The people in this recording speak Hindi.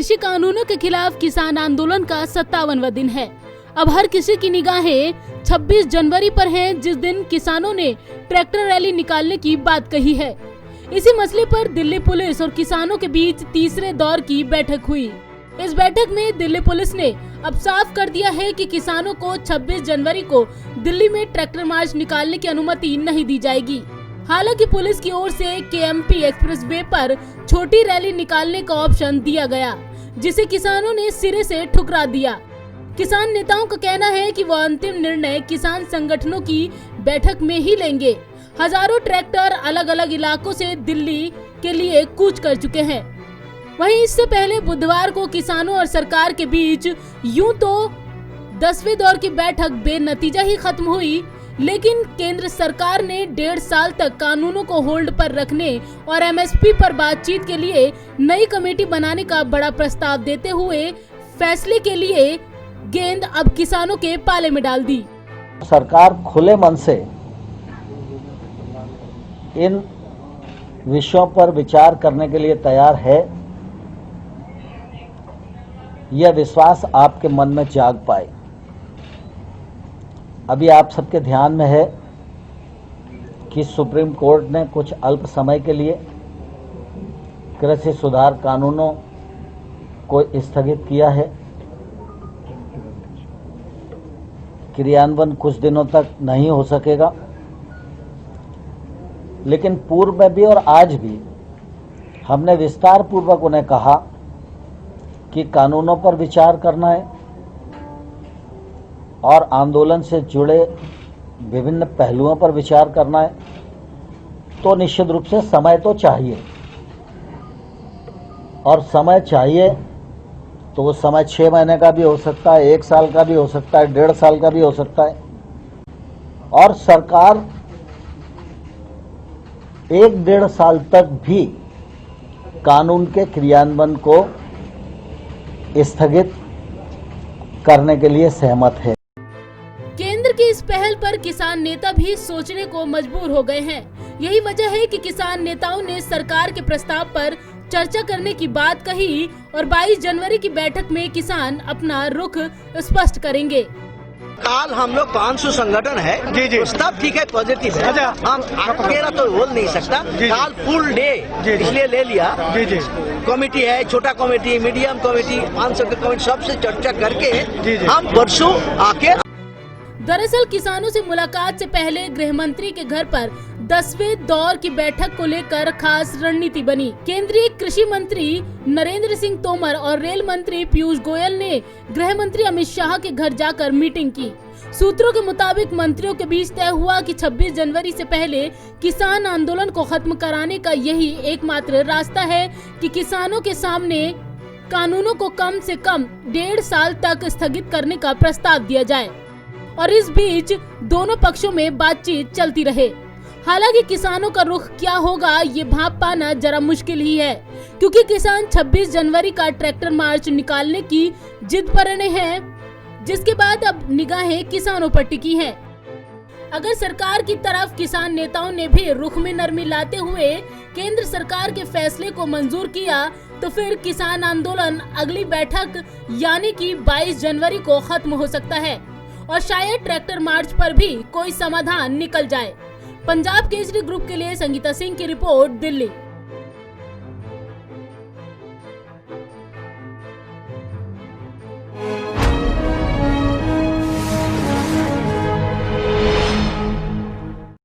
कृषि कानूनों के खिलाफ किसान आंदोलन का 57वां दिन है। अब हर किसी की निगाहें 26 जनवरी पर हैं, जिस दिन किसानों ने ट्रैक्टर रैली निकालने की बात कही है। इसी मसले पर दिल्ली पुलिस और किसानों के बीच तीसरे दौर की बैठक हुई। इस बैठक में दिल्ली पुलिस ने अब साफ कर दिया है कि किसानों को 26 जनवरी को दिल्ली में ट्रैक्टर मार्च निकालने की अनुमति नहीं दी जाएगी। हालांकि पुलिस की ओर से केएमपी एक्सप्रेस वे पर छोटी रैली निकालने का ऑप्शन दिया गया, जिसे किसानों ने सिरे से ठुकरा दिया। किसान नेताओं का कहना है कि वो अंतिम निर्णय किसान संगठनों की बैठक में ही लेंगे। हजारों ट्रैक्टर अलग अलग इलाकों से दिल्ली के लिए कूच कर चुके हैं। वहीं इससे पहले बुधवार को किसानों और सरकार के बीच यूं तो 10वें दौर की बैठक बेनतीजा ही खत्म हुई, लेकिन केंद्र सरकार ने 1.5 साल तक कानूनों को होल्ड पर रखने और एमएसपी पर बातचीत के लिए नई कमेटी बनाने का बड़ा प्रस्ताव देते हुए फैसले के लिए गेंद अब किसानों के पाले में डाल दी। सरकार खुले मन से इन विषयों पर विचार करने के लिए तैयार है, यह विश्वास आपके मन में जाग पाए। अभी आप सबके ध्यान में है कि सुप्रीम कोर्ट ने कुछ अल्प समय के लिए कृषि सुधार कानूनों को स्थगित किया है। क्रियान्वयन कुछ दिनों तक नहीं हो सकेगा, लेकिन पूर्व में भी और आज भी हमने विस्तार पूर्वक उन्हें कहा कि कानूनों पर विचार करना है और आंदोलन से जुड़े विभिन्न पहलुओं पर विचार करना है, तो निश्चित रूप से समय तो चाहिए। और समय चाहिए तो वो समय 6 महीने का भी हो सकता है, 1 साल का भी हो सकता है, 1.5 साल का भी हो सकता है। और सरकार 1-1.5 साल तक भी कानून के क्रियान्वयन को स्थगित करने के लिए सहमत है। केंद्र की इस पहल पर किसान नेता भी सोचने को मजबूर हो गए हैं। यही वजह है कि किसान नेताओं ने सरकार के प्रस्ताव पर चर्चा करने की बात कही और 22 जनवरी की बैठक में किसान अपना रुख स्पष्ट करेंगे। काल हम लोग 500 संगठन है जी प्रस्ताव ठीक है, पॉजिटिव है। हम अकेला तो बोल नहीं सकता। काल फुल डे इसलिए ले लिया। कमेटी है, छोटा कमेटी, मीडियम कमेटी, 500 की कमेटी, सबसे चर्चा करके हम परसों आके। दरअसल किसानों से मुलाकात से पहले गृह मंत्री के घर पर 10वें दौर की बैठक को लेकर खास रणनीति बनी। केंद्रीय कृषि मंत्री नरेंद्र सिंह तोमर और रेल मंत्री पीयूष गोयल ने गृह मंत्री अमित शाह के घर जाकर मीटिंग की। सूत्रों के मुताबिक मंत्रियों के बीच तय हुआ कि 26 जनवरी से पहले किसान आंदोलन को खत्म कराने का यही एकमात्र रास्ता है कि किसानों के सामने कानूनों को कम से कम 1.5 साल तक स्थगित करने का प्रस्ताव दिया जाए और इस बीच दोनों पक्षों में बातचीत चलती रहे। हालांकि किसानों का रुख क्या होगा ये भांप पाना जरा मुश्किल ही है, क्योंकि किसान 26 जनवरी का ट्रैक्टर मार्च निकालने की जिद पर अड़े हैं, जिसके बाद अब निगाहें किसानों पर टिकी हैं। अगर सरकार की तरफ किसान नेताओं ने भी रुख में नरमी लाते हुए केंद्र सरकार के फैसले को मंजूर किया, तो फिर किसान आंदोलन अगली बैठक यानी कि 22 जनवरी को खत्म हो सकता है और शायद ट्रैक्टर मार्च पर भी कोई समाधान निकल जाए। पंजाब केसरी ग्रुप के लिए संगीता सिंह की रिपोर्ट, दिल्ली।